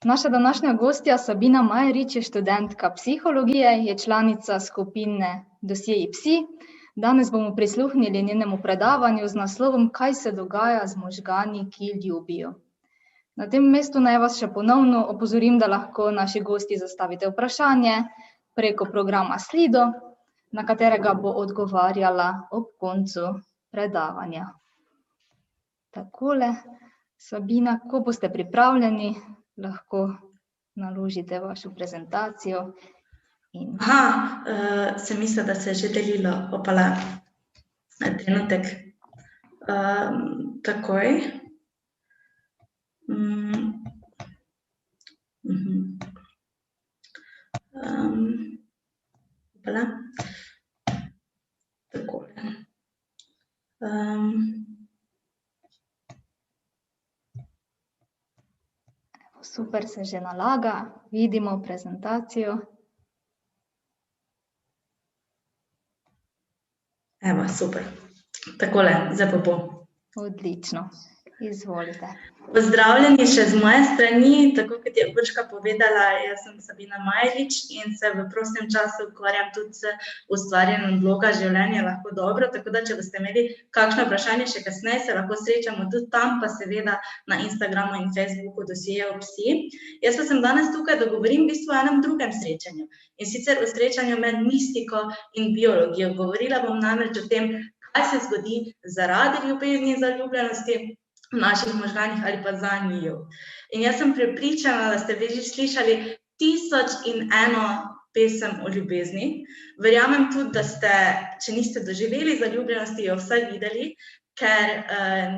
Naša današnja gostja Sabina Majerič je študentka psihologije, je članica skupine Dosjeji psi. Danes bomo prisluhnili njenemu predavanju z naslovom Kaj se dogaja z možgani, ki ljubijo. Na tem mestu naj vas še ponovno opozorim, da lahko naši gosti zastavite vprašanje preko programa Slido, na katerega bo odgovarjala ob koncu predavanja. Takole, Sabina, ko boste pripravljeni, lahko naložite vašo prezentacijo. Sem mislila, da se je že delilo. Opala, trenutek. Takoj. Opala. Takole. Super, se že nalaga, vidimo prezentacijo. Evo, super. Takole, zdaj pa bo. Odlično, izvolite. Pozdravljeni še z moje strani, tako kot je Urška povedala, jaz sem Sabina Majerič in se v prostem času ukvarjam tudi z ustvarjanjem bloga Življenje lahko dobro, tako da če boste imeli kakšno vprašanje še kasneje, se lahko srečamo tudi tam, pa seveda na Instagramu in Facebooku Dosjeji psi. Jaz pa sem danes tukaj, da govorim v bistvu o enem drugem srečanju, in sicer o srečanju med mistiko in biologijo. Govorila bom namreč o tem, kaj se zgodi zaradi ljubezni in zaljubljenosti v naših možganih ali pa za njiju. In jaz sem prepričana, da ste že slišali 1001 pesem o ljubezni. Verjamem tudi, da ste, če niste doživeli zaljubljenosti, jo vsaj videli, ker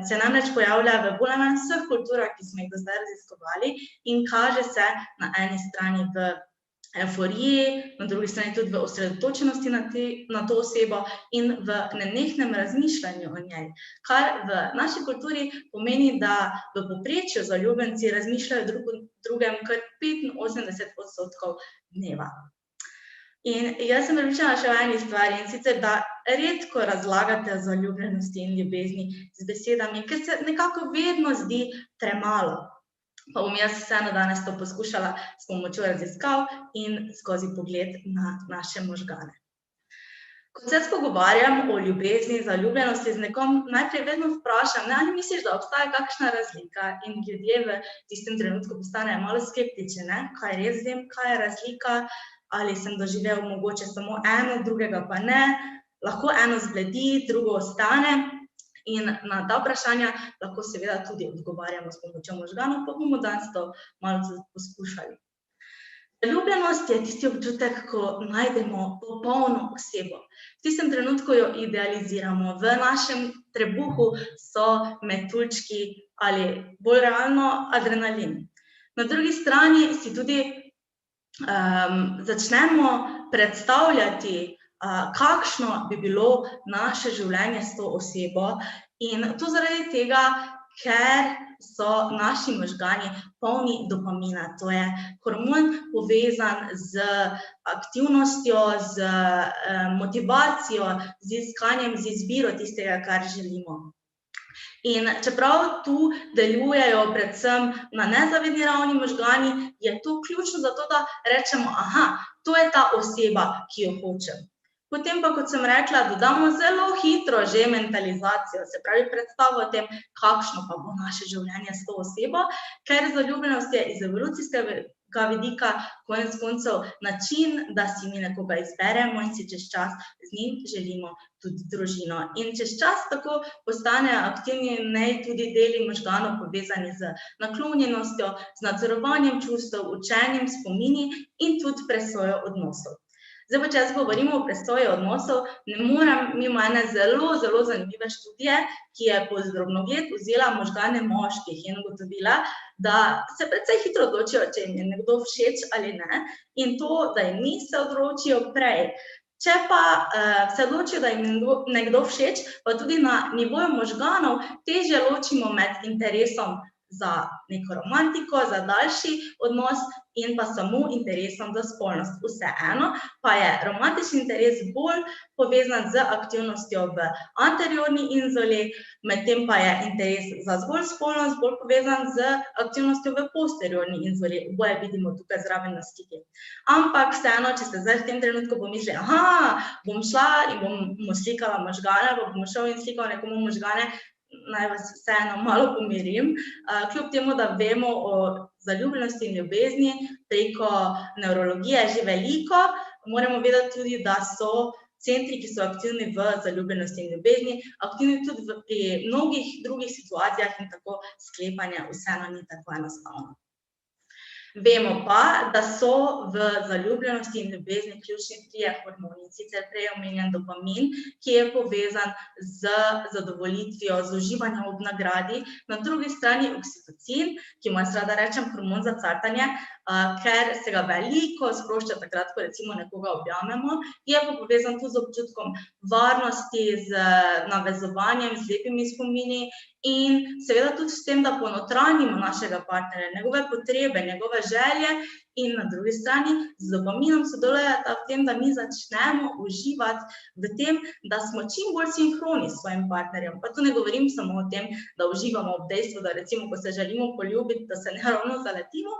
se namreč pojavlja v bolj ali manj vseh kulturah, ki smo jih do zdaj raziskovali, in kaže se na eni strani v evforiji, na drugi strani tudi v osredotočenosti na to osebo in v nenehnem razmišljanju o njej. Kar v naši kulturi pomeni, da v povprečju zaljubljenci razmišljajo drugem kar 85% dneva. In jaz sem prepričana še o eni stvari, in sicer, da redko razlagate o zaljubljenosti in ljubezni z besedami, ker se nekako vedno zdi premalo. Pa bom jaz vseeno danes to poskušala s pomočjo raziskav in skozi pogled na naše možgane. Ko se pogovarjam o ljubezni in zaljubljenosti z nekom, najprej vedno vprašam, ali misliš, da obstaja kakšna razlika, in ljudje v tistem trenutku postanejo malo skeptični, kaj res vem, kaj je razlika, ali sem doživel mogoče samo eno, drugega pa ne, lahko eno zbledi, drugo ostane. In na ta vprašanja lahko seveda tudi odgovarjamo s pomočjo možganov, pa bomo danes to malo poskušali. Zaljubljenost je tisti občutek, ko najdemo popolno osebo. V tistem trenutku jo idealiziramo, v našem trebuhu so metuljčki ali bolj realno adrenalin. Na drugi strani si tudi začnemo predstavljati, kakšno bi bilo naše življenje s to osebo, in to zaradi tega, ker so naši možgani polni dopamina. To je hormon povezan z aktivnostjo, z motivacijo, z iskanjem, z izbiro tistega, kar želimo. In čeprav tu delujejo predvsem na nezavedni ravni možgani, je to ključno za to, da rečemo, to je ta oseba, ki jo hočem. Potem pa, kot sem rekla, dodamo zelo hitro že mentalizacijo, se pravi predstavo o tem, kakšno pa bo naše življenje s to osebo, ker zaljubljenost je iz evolucijskega vidika konec koncev način, da si mi nekoga izberemo in si čez čas z njim želimo tudi družino. In čez čas tako postanejo aktivni v njej tudi deli možganov povezani z naklonjenostjo, z nadzorovanjem čustev, učenjem, spomini in tudi presojo odnosov. Zdaj pa, če jaz govorimo o presoji odnosov, ne morem mimo ene zelo, zelo zanimive študije, ki je pod drobnogled vzela možgane moških in ugotovila, da se precej hitro odločijo, če jim je nekdo všeč ali ne, in to, da jim ni, se odločijo prej. Če pa se odločijo, da jim nekdo všeč, pa tudi na nivoju možganov težje ločimo med interesom za neko romantiko, za daljši odnos in pa samo interesom za spolnost. Vseeno pa je romantični interes bolj povezan z aktivnostjo v anteriorni inzuli, medtem pa je interes za zgolj spolnost bolj povezan z aktivnostjo v posteriorni inzuli. Oboje vidimo tukaj zraven na sliki. Ampak vseeno, če ste zdaj v tem trenutku pomislili, bom šla in bom slikala možgane, pa bom šel in slikal nekomu možgane, naj vas vseeno malo pomirim. Kljub temu, da vemo o zaljubljenosti in ljubezni preko nevrologije že veliko, moramo vedeti tudi, da so centri, ki so aktivni v zaljubljenosti in ljubezni, aktivni tudi pri mnogih drugih situacijah in tako sklepanje vseeno ni tako enostavno. Vemo pa, da so v zaljubljenosti in ljubezni ključni trije hormoni, sicer prej omenjen dopamin, ki je povezan z zadovoljitvijo, z uživanjem ob nagradi, na drugi strani oksitocin, ki mu jaz rada rečem hormon za cartanje, ker se ga veliko sprošča takrat, ko recimo nekoga objamemo, je pa povezan tudi z občutkom varnosti, z navezovanjem, z lepimi spomini in seveda tudi s tem, da ponotranjimo našega partnerja, njegove potrebe, njegove želje in na drugi strani z dopaminom sodelujeta v tem, da mi začnemo uživati v tem, da smo čim bolj sinhroni s svojim partnerjem. Pa tu ne govorim samo o tem, da uživamo ob dejstvu, da recimo, ko se želimo poljubiti, da se neravno zaletimo,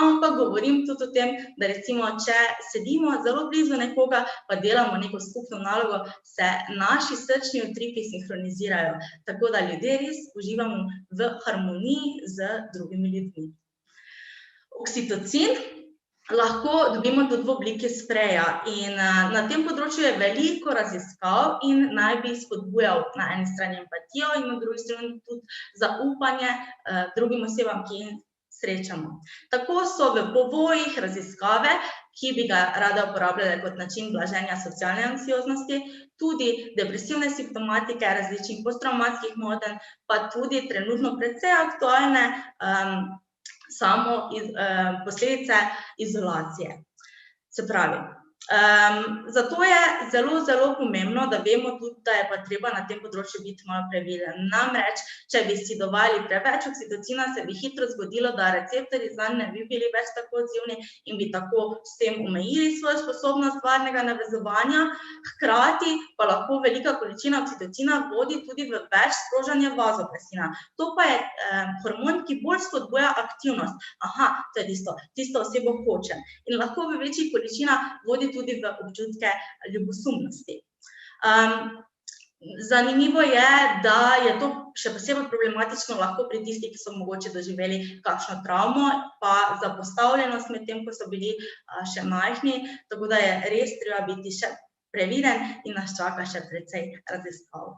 ampak govorim tudi o tem, da recimo, če sedimo zelo blizu nekoga, pa delamo neko skupno nalogo, se naši srčni utripi sinhronizirajo, tako da ljudje res uživamo v harmoniji z drugimi ljudmi. Oksitocin lahko dobimo tudi v obliki spreja in na tem področju je veliko raziskav in naj bi spodbujal na eni strani empatijo in na drugi strani tudi zaupanje drugim osebam, ki jih srečamo. Tako so v povojih raziskave, ki bi ga rada uporabljale kot način blaženja socialne anksioznosti, tudi depresivne simptomatike, različnih postravmatskih motenj, pa tudi trenutno precej aktualne posledice izolacije. Se pravi, zato je zelo, zelo pomembno, da vemo tudi, da je pa treba na tem področju biti malo previden. Namreč, če bi si dovali preveč oksitocina, se bi hitro zgodilo, da receptorji zanj ne bi bili več tako odzivni in bi tako s tem omejili svojo sposobnost varnega navezovanja. Hkrati pa lahko velika količina oksitocina vodi tudi v več sprožanja vazopresina. To pa je hormon, ki bolj spodbuja aktivnost. To je tisto osebo hočem. In lahko v večjih količinah vodi tudi v občutke ljubosumnosti. Zanimivo je, da je to še posebej problematično lahko pri tistih, ki so mogoče doživeli kakšno travmo, pa zapostavljenost med tem, ko so bili še majhni, tako da je res treba biti še previden in nas čaka še precej raziskav.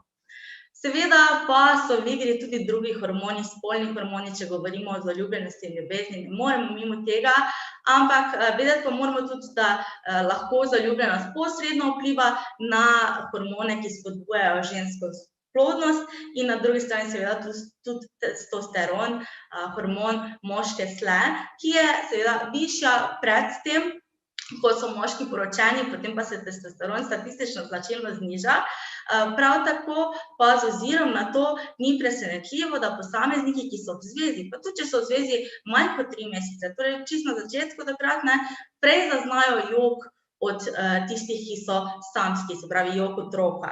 Seveda pa so v igri tudi drugi hormoni, spolni hormoni, če govorimo o zaljubljenosti in ljubezni, ne moremo mimo tega, ampak vedeti pa moramo tudi, da lahko zaljubljenost posredno vpliva na hormone, ki spodbujajo žensko plodnost in na drugi strani seveda tudi testosteron, hormon moške sle, ki je seveda višja pred tem, ko so moški poročeni, potem pa se testosteron statistično značilno zniža. Prav tako pa z ozirom na to ni presenetljivo, da posamezniki, ki so v zvezi, pa tudi če so v zvezi manj kot 3 mesece, torej čisto na začetku takrat, prej zaznajo jok od tistih, ki so samski, se pravi jok otroka.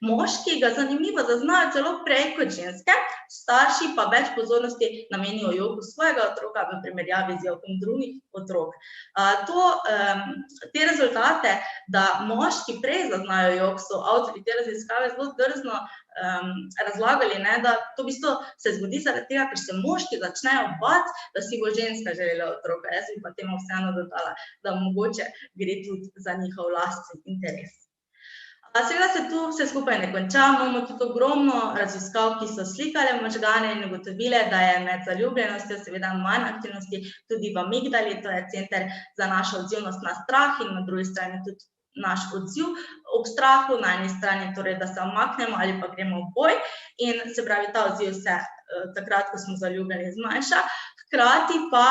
Moški ga zanimivo zaznajo celo prej kot ženske, starši pa več pozornosti namenijo joku svojega otroka v primerjavi z jokom drugih otrok. Te rezultate, da moški prej zaznajo jok, so avtorji te raziskave zelo drzno razlagali, da to v bistvu se zgodi zaradi tega, ker se moški začnejo bati, da si bo ženska želela otroka. Jaz bi pa temu vseeno dodala, da mogoče gre tudi za njihov lastni interes. Seveda se tu vse skupaj ne konča, imamo tudi ogromno raziskav, ki so slikale možgane in ugotovile, da je med zaljubljenostjo seveda manj aktivnosti tudi v amigdali, to je center za našo odzivnost na strah in na drugi strani tudi naš odziv ob strahu, na eni strani torej, da se omaknemo ali pa gremo v boj in se pravi, ta odziv se takrat, ko smo zaljubljeni, zmanjša. Hkrati pa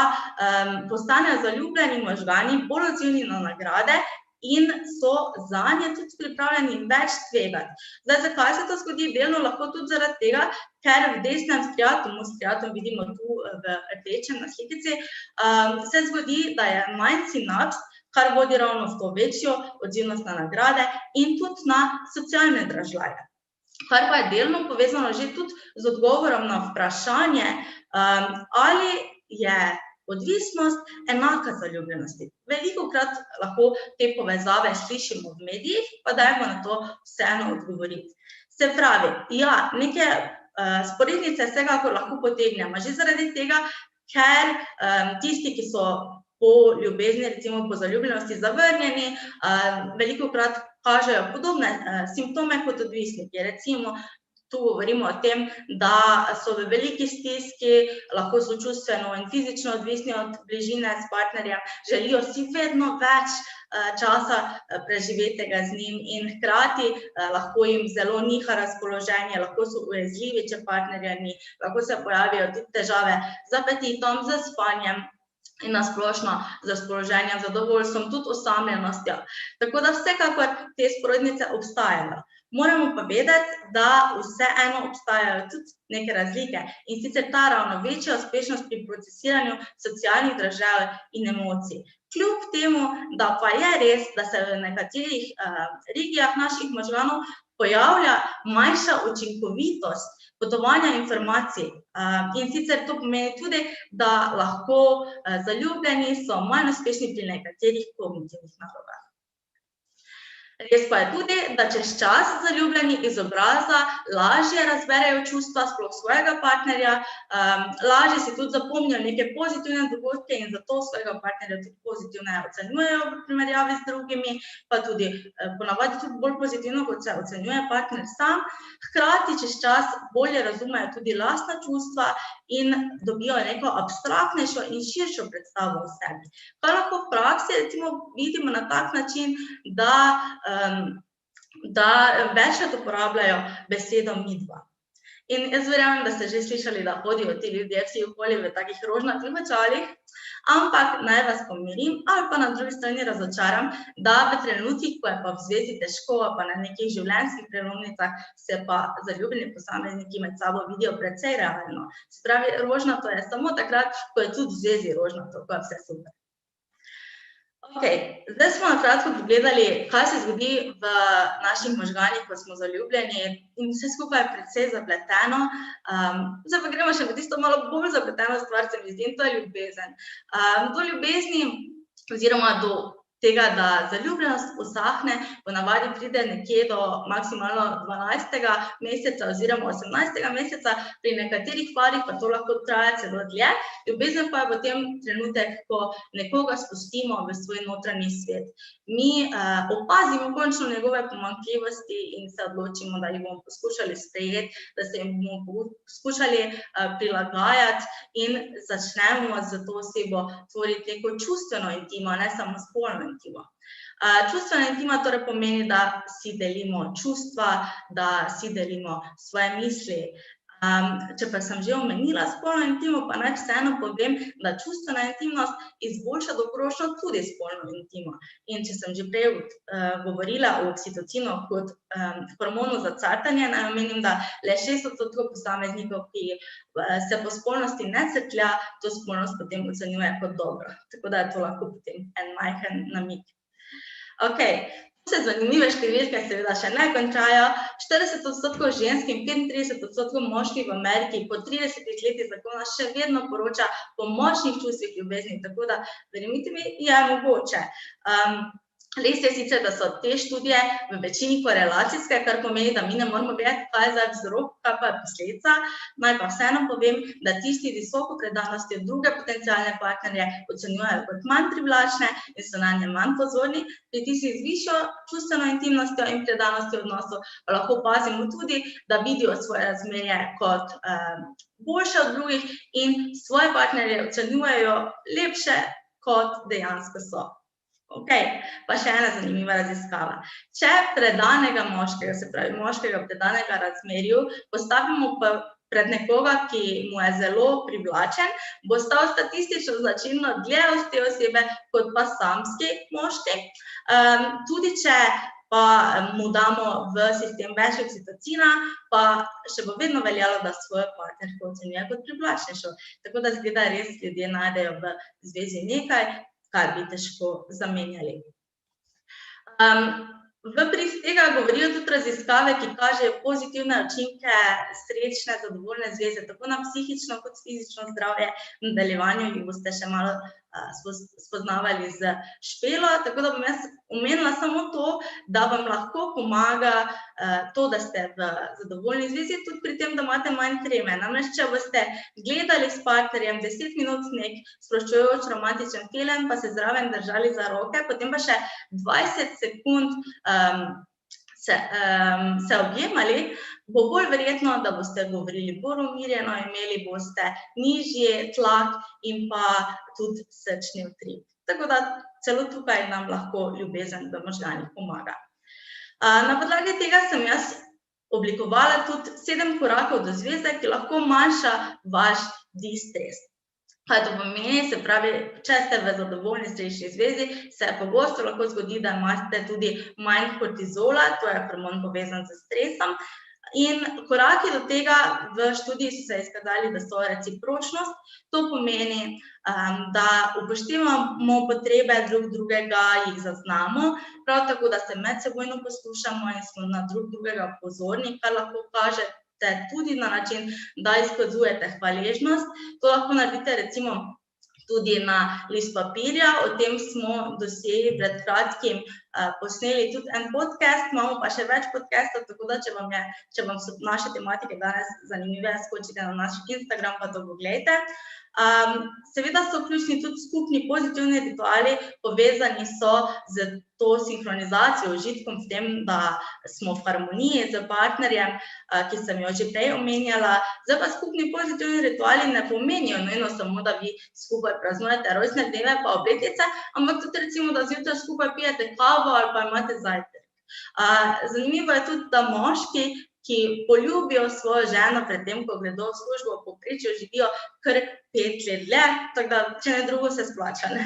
postanejo zaljubljeni možgani bolj odzivni na nagrade in so zanje tudi pripravljeni več tvegati. Zdaj, zakaj se to zgodi? Delno lahko tudi zaradi tega, ker v desnem striatum vidimo tu v rdečem na slikici, se zgodi, da je manj sinaps, kar vodi ravno v to večjo odzivnost na nagrade in tudi na socialne dražljaje. Kar pa je delno povezano že tudi z odgovorom na vprašanje, ali je odvisnost enaka zaljubljenosti. Velikokrat lahko te povezave slišimo v medijih, pa dajmo na to vseeno odgovoriti. Se pravi, ja, neke sporednice vsekakor lahko potegnemo, že zaradi tega, ker tisti, ki so po ljubezni, recimo po zaljubljenosti zavrnjeni, velikokrat kažejo podobne simptome kot odvisniki. Recimo, tu govorimo o tem, da so v veliki stiski, lahko so čustveno in fizično odvisni od bližine s partnerjem, želijo si vedno več časa preživetega z njim in hkrati lahko jim zelo niha razpoloženje, lahko so ujezljivi, če partnerja ni, lahko se pojavijo tudi težave z apetitom, z spanjem in na splošno z razpoloženjem, zadovoljstvom, tudi osamljenostjo. Tako da vsekakor te sporednice obstajajo. Moramo pa vedeti, da vseeno obstajajo tudi neke razlike in sicer ta ravno večja uspešnost pri procesiranju socialnih dražljajev in emocij. Kljub temu, da pa je res, da se v nekaterih regijah naših možganov pojavlja manjša učinkovitost potovanja informacij. In sicer to pomeni tudi, da lahko zaljubljeni so manj uspešni pri nekaterih kognitivnih nalogah. Res pa je tudi, da čez čas zaljubljeni iz obraza lažje razberejo čustva sploh svojega partnerja, lažje si tudi zapomnijo neke pozitivne dogodke in zato svojega partnerja tudi pozitivno ocenjujejo v primerjavi z drugimi, pa tudi ponavadi tudi bolj pozitivno, kot se ocenjuje partner sam. Hkrati čez čas bolje razumejo tudi lastna čustva in dobijo neko abstraktnejšo in širšo predstavo o sebi. Kar lahko v praksi recimo vidimo na tak način, da večkrat uporabljajo besedo midva. In jaz verjamem, da ste že slišali, da hodijo ti ljudje vsi okoli v takih rožnatih očalih, ampak naj vas pomirim ali pa na drugi strani razočaram, da v trenutkih, ko je pa v zvezi težko, pa na nekih življenjskih prelomnicah, se pa zaljubljeni posamezniki med sabo vidijo precej realno. Se pravi, rožnato je samo takrat, ko je tudi v zvezi rožnato, ko je vse super. Zdaj smo na kratko pogledali, kaj se zgodi v naših možganih, ko smo zaljubljeni in vse skupaj je precej zapleteno. Zdaj pa gremo še na tisto malo bolj zapleteno stvar, se mi zdi, in to je ljubezen. Do ljubezni oziroma do tega, da zaljubljenost usahne, ponavadi pride nekje do maksimalno 12. meseca oziroma 18. meseca, pri nekaterih parih pa to lahko traja celo dlje. Ljubezen pa je potem trenutek, ko nekoga spustimo v svoj notranji svet. Mi opazimo končno njegove pomanjkljivosti in se odločimo, da jih bomo poskušali sprejeti, da se jim bomo poskušali prilagajati in začnemo z to osebo tvoriti neko čustveno intimo, ne samo spolno intimo. Čustvena intima torej pomeni, da si delimo čustva, da si delimo svoje misli. Če pa sem že omenila spolno intimo, pa naj vseeno povem, da čustvena intimnost izboljša dolgoročno tudi spolno intimo. In če sem že prej govorila o oksitocinu kot hormonu za cvrtanje, naj omenim, da le 6% posameznikov, ki se po spolnosti ne crklja, to spolnost potem ocenjuje kot dobro. Tako da je to lahko potem en majhen namig. Tu se zanimive številke seveda še ne končajo. 40% žensk in 35% moških v Ameriki po 30 letih zakona še vedno poroča o močnih čustvih ljubezni, tako da, verjemite mi, je mogoče. Res je sicer, da so te študije v večini korelacijske, kar pomeni, da mi ne moramo vedeti, kaj je zdaj vzrok, kaj pa je posledica. Naj pa vseeno povem, da tisti visoko predanosti v druge potencialne partnerje ocenjujejo kot manj privlačne in so nanje manj pozorni. Pri tistih z višjo čustveno intimnostjo in predanostjo odnosov pa lahko opazimo tudi, da vidijo svoje razmerje kot boljše od drugih in svoje partnerje ocenjujejo lepše, kot dejansko so. Pa še ena zanimiva raziskava. Če predanega moškega, se pravi moškega predanega razmerju, postavimo pred nekoga, ki mu je zelo privlačen, bo stal statistično značilno dlje od te osebe, kot pa samski moški. Tudi če pa mu damo v sistem več oksitocina, pa še bo vedno veljalo, da svojo partnerko ocenjuje kot privlačnejšo. Tako da zgleda res ljudje najdejo v zvezi nekaj, kar bi težko zamenjali. V prid tega govorijo tudi raziskave, ki kažejo pozitivne učinke srečne, zadovoljne zveze, tako na psihično kot fizično zdravje. V nadaljevanju jih boste še malo spoznavali z Špelo, tako da bom jaz omenila samo to, da vam lahko pomaga to, da ste v zadovoljni zvezi, tudi pri tem, da imate manj treme. Namreč, če boste gledali s partnerjem 10 minut nek sproščujoč romantičen film, pa se zraven držali za roke, potem pa še 20 sekund se objemali, bo bolj verjetno, da boste govorili bolj umirjeno, imeli boste nižji tlak in pa tudi srčni utrip. Tako da celo tukaj nam lahko ljubezen v možganih pomaga. Na podlagi tega sem jaz oblikovala tudi 7 korakov do zveze, ki lahko manjša vaš distres. Kaj to pomeni? Se pravi, če ste v zadovoljni srečni zvezi, se pogosto lahko zgodi, da imate tudi manj kortizola, to je hormon povezan z stresom. In koraki do tega v študiji so se izkazali, da so recipročnost. To pomeni, da upoštevamo potrebe drug drugega, jih zaznamo, prav tako, da se medsebojno poslušamo in smo na drug drugega pozorni, kar lahko kaže tudi na način, da izkazujete hvaležnost. To lahko naredite recimo tudi na list papirja, o tem smo dosegli pred kratkim posneli tudi en podcast, imamo pa še več podcastov, tako da če vam so naše tematike danes zanimive, skočite na naš Instagram pa to pogledajte. Seveda so ključni tudi skupni pozitivni rituali, povezani so z to sinhronizacijo, užitkom v tem, da smo v harmoniji z partnerjem, ki sem jo že prej omenjala. Zdaj pa skupni pozitivni rituali ne pomenijo nujno samo, da vi skupaj praznujete rojstne dneve pa obletnice, ampak tudi recimo, da zjutraj skupaj pijete kavo ali pa imate zajtrk. Zanimivo je tudi, da moški, ki poljubijo svojo ženo pred tem, ko gredo v službo, v povprečju živijo kar 5 let dlje, tako da če ne drugo se splača, ne.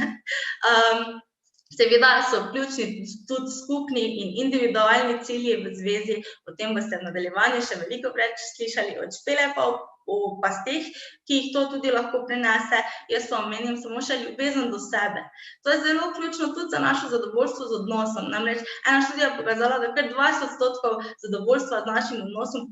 Seveda so ključni tudi skupni in individualni cilji v zvezi, o tem boste v nadaljevanju še veliko več slišali od Špele pa o pasteh, ki jih to tudi lahko prinese. Jaz pa omenim samo še ljubezen do sebe. To je zelo ključno tudi za naše zadovoljstvo z odnosom. Namreč ena študija je pokazala, da kar 20% zadovoljstva z našim odnosom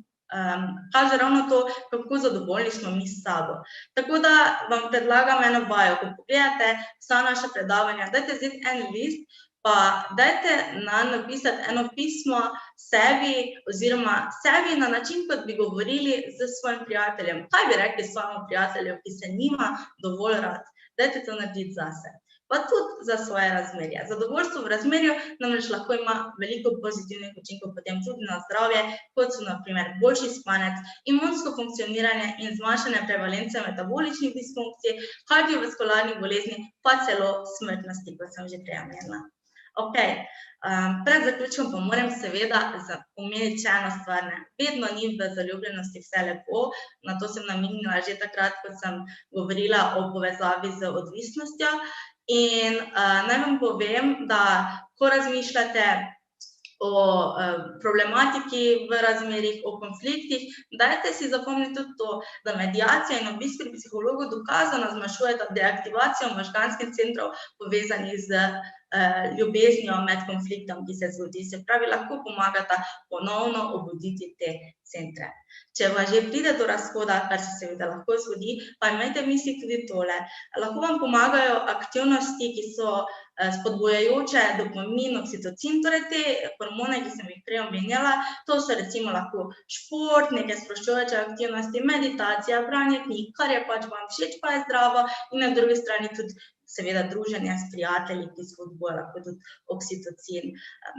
kaže ravno to, kako zadovoljni smo mi s sabo. Tako da vam predlagam eno vajo, ko pogledate vsa naša predavanja, dajte vzeti en list, pa dajte napisati eno pismo sebi oziroma sebi na način, kot bi govorili s svojim prijateljem. Kaj bi rekli svojemu prijatelju, ki se nima dovolj rad? Dajte to narediti zase. Pa tudi za svoje razmerje. Zadovoljstvo v razmerju namreč lahko ima veliko pozitivnih učinkov potem tudi na zdravje, kot so na primer boljši spanec, imunsko funkcioniranje in zmanjšanje prevalence metaboličnih disfunkcij, kardiovaskularnih bolezni, pa celo smrtnosti, kot sem že prej omenila. Pred zaključkom pa moram seveda omeniti še eno stvar. Vedno ni v zaljubljenosti vse lepo, na to sem namignila že takrat, ko sem govorila o povezavi z odvisnostjo. In naj vam povem, da ko razmišljate o problematiki v razmerjih, o konfliktih, dajte si zapomniti tudi to, da mediacija in obisk pri psihologu dokazano zmanjšujeta deaktivacijo možganskih centrov povezanih z ljubeznijo med konfliktom, ki se zgodi. Se pravi, lahko pomagata ponovno obuditi te centre. Če vas že pride do razhoda, kar se seveda lahko zgodi, pa imejte v mislih tudi tole. Lahko vam pomagajo aktivnosti, ki so spodbujajoče dopamin, oksitocin, torej te hormone, ki sem jih prej omenjala. To so recimo lahko šport, neke sproščujoče aktivnosti, meditacija, branje knjig, kar je pač vam všeč, pa je zdravo, in na drugi strani tudi seveda druženje s prijatelji, ki spodbuja lahko tudi oksitocin.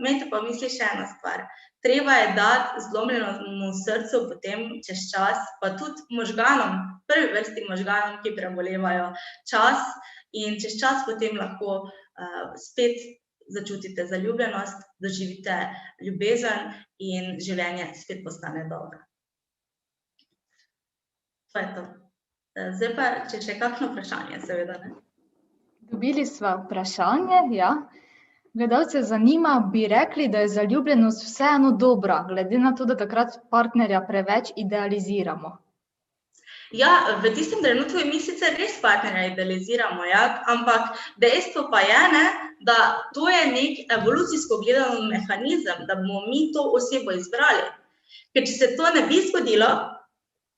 Imejte pa v mislih še ena stvar. Treba je dati zlomljenemu srcu potem čez čas, pa tudi možganom, prvi vrsti možganom, ki prebolevajo, čas, in čez čas potem lahko spet začutite zaljubljenost, doživite ljubezen in življenje spet postane dobro. To je to. Zdaj pa, če še kakšno vprašanje, seveda, ne? Dobili sva vprašanje, ja. Gledalce zanima, bi rekli, da je zaljubljenost vseeno dobra, glede na to, da takrat partnerja preveč idealiziramo. Ja, v tistem trenutku mi sicer res partnerja idealiziramo, ja, ampak dejstvo pa je, ne, da to je nek evolucijsko gledano mehanizem, da bomo mi to osebo izbrali. Ker če se to ne bi zgodilo,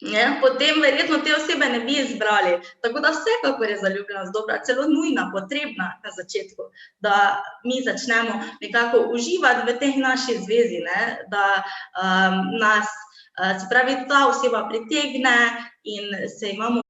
ne, potem verjetno te osebe ne bi izbrali. Tako da vsekakor je zaljubljenost dobra, celo nujna, potrebna na začetku, da mi začnemo nekako uživati v tej naši zvezi, ne, da nas, se pravi, ta oseba pritegne in se imamo